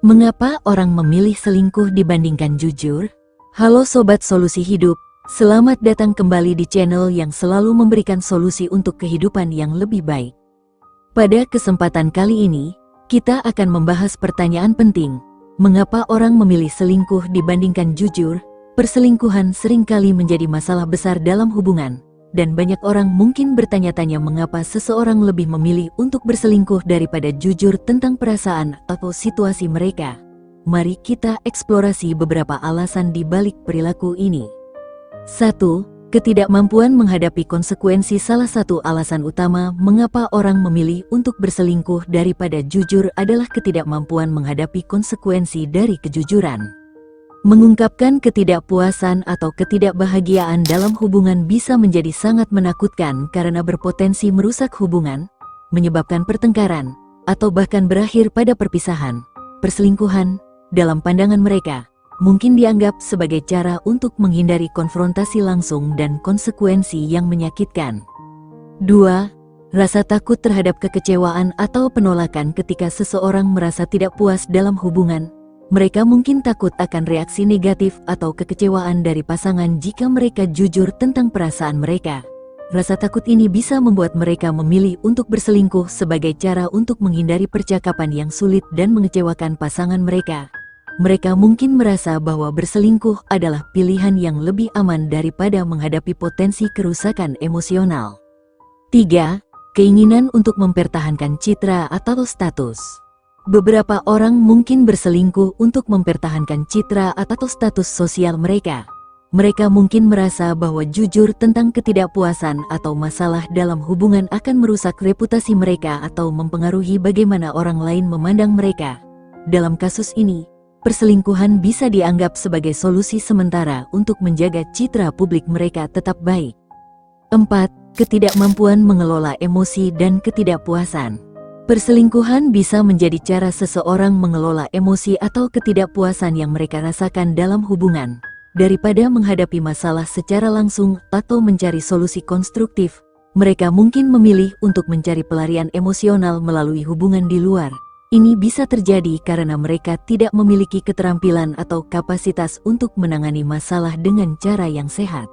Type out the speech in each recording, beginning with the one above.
Mengapa orang memilih selingkuh dibandingkan jujur? Halo Sobat Solusi Hidup, selamat datang kembali di channel yang selalu memberikan solusi untuk kehidupan yang lebih baik. Pada kesempatan kali ini, kita akan membahas pertanyaan penting. Mengapa orang memilih selingkuh dibandingkan jujur? Perselingkuhan seringkali menjadi masalah besar dalam hubungan. Dan banyak orang mungkin bertanya-tanya mengapa seseorang lebih memilih untuk berselingkuh daripada jujur tentang perasaan atau situasi mereka. Mari kita eksplorasi beberapa alasan di balik perilaku ini. 1. Ketidakmampuan menghadapi konsekuensi. Salah satu alasan utama mengapa orang memilih untuk berselingkuh daripada jujur adalah ketidakmampuan menghadapi konsekuensi dari kejujuran. Mengungkapkan ketidakpuasan atau ketidakbahagiaan dalam hubungan bisa menjadi sangat menakutkan karena berpotensi merusak hubungan, menyebabkan pertengkaran, atau bahkan berakhir pada perpisahan. Perselingkuhan, dalam pandangan mereka, mungkin dianggap sebagai cara untuk menghindari konfrontasi langsung dan konsekuensi yang menyakitkan. 2. Rasa takut terhadap kekecewaan atau penolakan. Ketika seseorang merasa tidak puas dalam hubungan, mereka mungkin takut akan reaksi negatif atau kekecewaan dari pasangan jika mereka jujur tentang perasaan mereka. Rasa takut ini bisa membuat mereka memilih untuk berselingkuh sebagai cara untuk menghindari percakapan yang sulit dan mengecewakan pasangan mereka. Mereka mungkin merasa bahwa berselingkuh adalah pilihan yang lebih aman daripada menghadapi potensi kerusakan emosional. 3. Keinginan untuk mempertahankan citra atau status. Beberapa orang mungkin berselingkuh untuk mempertahankan citra atau status sosial mereka. Mereka mungkin merasa bahwa jujur tentang ketidakpuasan atau masalah dalam hubungan akan merusak reputasi mereka atau mempengaruhi bagaimana orang lain memandang mereka. Dalam kasus ini, perselingkuhan bisa dianggap sebagai solusi sementara untuk menjaga citra publik mereka tetap baik. 4. Ketidakmampuan mengelola emosi dan ketidakpuasan. Perselingkuhan bisa menjadi cara seseorang mengelola emosi atau ketidakpuasan yang mereka rasakan dalam hubungan. Daripada menghadapi masalah secara langsung atau mencari solusi konstruktif, mereka mungkin memilih untuk mencari pelarian emosional melalui hubungan di luar. Ini bisa terjadi karena mereka tidak memiliki keterampilan atau kapasitas untuk menangani masalah dengan cara yang sehat.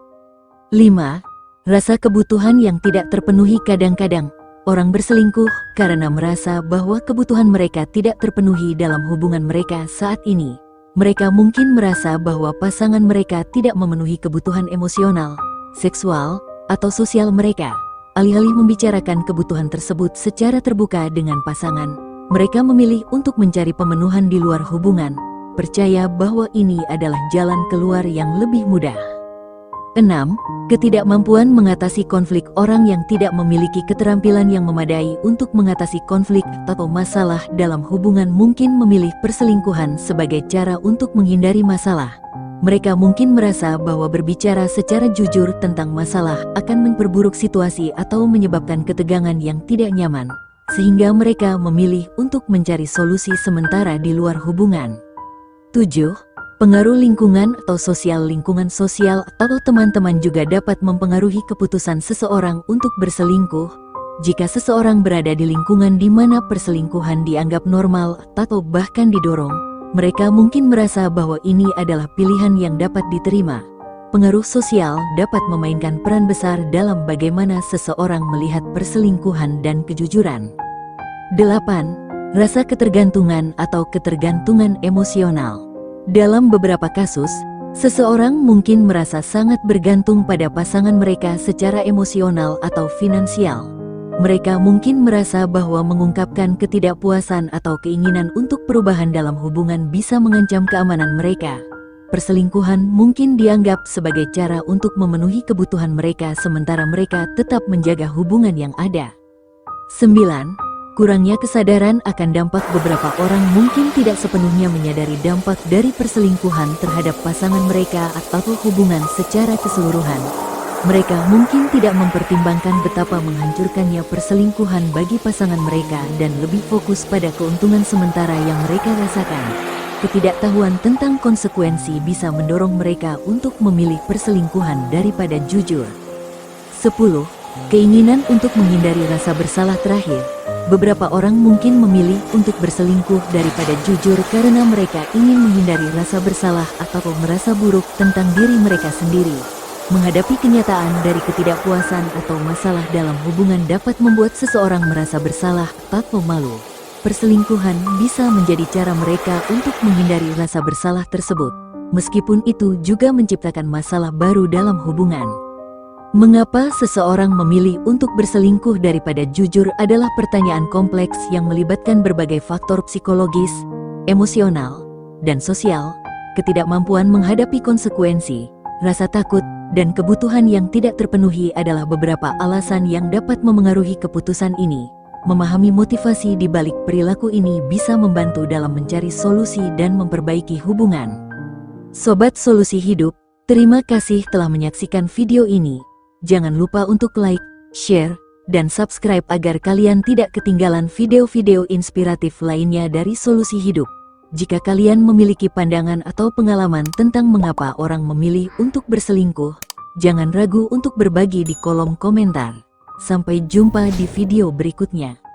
5. Rasa kebutuhan yang tidak terpenuhi. Kadang-kadang orang berselingkuh karena merasa bahwa kebutuhan mereka tidak terpenuhi dalam hubungan mereka saat ini. Mereka mungkin merasa bahwa pasangan mereka tidak memenuhi kebutuhan emosional, seksual, atau sosial mereka. Alih-alih membicarakan kebutuhan tersebut secara terbuka dengan pasangan, mereka memilih untuk mencari pemenuhan di luar hubungan, percaya bahwa ini adalah jalan keluar yang lebih mudah. 6. Ketidakmampuan mengatasi konflik. Orang yang tidak memiliki keterampilan yang memadai untuk mengatasi konflik atau masalah dalam hubungan mungkin memilih perselingkuhan sebagai cara untuk menghindari masalah. Mereka mungkin merasa bahwa berbicara secara jujur tentang masalah akan memperburuk situasi atau menyebabkan ketegangan yang tidak nyaman, sehingga mereka memilih untuk mencari solusi sementara di luar hubungan. 7. Pengaruh lingkungan atau sosial. Lingkungan sosial atau teman-teman juga dapat mempengaruhi keputusan seseorang untuk berselingkuh. Jika seseorang berada di lingkungan di mana perselingkuhan dianggap normal atau bahkan didorong, mereka mungkin merasa bahwa ini adalah pilihan yang dapat diterima. Pengaruh sosial dapat memainkan peran besar dalam bagaimana seseorang melihat perselingkuhan dan kejujuran. 8. Rasa ketergantungan atau ketergantungan emosional. Dalam beberapa kasus, seseorang mungkin merasa sangat bergantung pada pasangan mereka secara emosional atau finansial. Mereka mungkin merasa bahwa mengungkapkan ketidakpuasan atau keinginan untuk perubahan dalam hubungan bisa mengancam keamanan mereka. Perselingkuhan mungkin dianggap sebagai cara untuk memenuhi kebutuhan mereka sementara mereka tetap menjaga hubungan yang ada. 9. Kurangnya kesadaran akan dampak. Beberapa orang mungkin tidak sepenuhnya menyadari dampak dari perselingkuhan terhadap pasangan mereka atau hubungan secara keseluruhan. Mereka mungkin tidak mempertimbangkan betapa menghancurkannya perselingkuhan bagi pasangan mereka dan lebih fokus pada keuntungan sementara yang mereka rasakan. Ketidaktahuan tentang konsekuensi bisa mendorong mereka untuk memilih perselingkuhan daripada jujur. 10. Keinginan untuk menghindari rasa bersalah. Terakhir, Beberapa orang mungkin memilih untuk berselingkuh daripada jujur karena mereka ingin menghindari rasa bersalah atau merasa buruk tentang diri mereka sendiri. Menghadapi kenyataan dari ketidakpuasan atau masalah dalam hubungan dapat membuat seseorang merasa bersalah atau malu. Perselingkuhan bisa menjadi cara mereka untuk menghindari rasa bersalah tersebut, meskipun itu juga menciptakan masalah baru dalam hubungan. Mengapa seseorang memilih untuk berselingkuh daripada jujur adalah pertanyaan kompleks yang melibatkan berbagai faktor psikologis, emosional, dan sosial. Ketidakmampuan menghadapi konsekuensi, rasa takut, dan kebutuhan yang tidak terpenuhi adalah beberapa alasan yang dapat memengaruhi keputusan ini. Memahami motivasi di balik perilaku ini bisa membantu dalam mencari solusi dan memperbaiki hubungan. Sobat Solusi Hidup, terima kasih telah menyaksikan video ini. Jangan lupa untuk like, share, dan subscribe agar kalian tidak ketinggalan video-video inspiratif lainnya dari Solusi Hidup. Jika kalian memiliki pandangan atau pengalaman tentang mengapa orang memilih untuk berselingkuh, jangan ragu untuk berbagi di kolom komentar. Sampai jumpa di video berikutnya.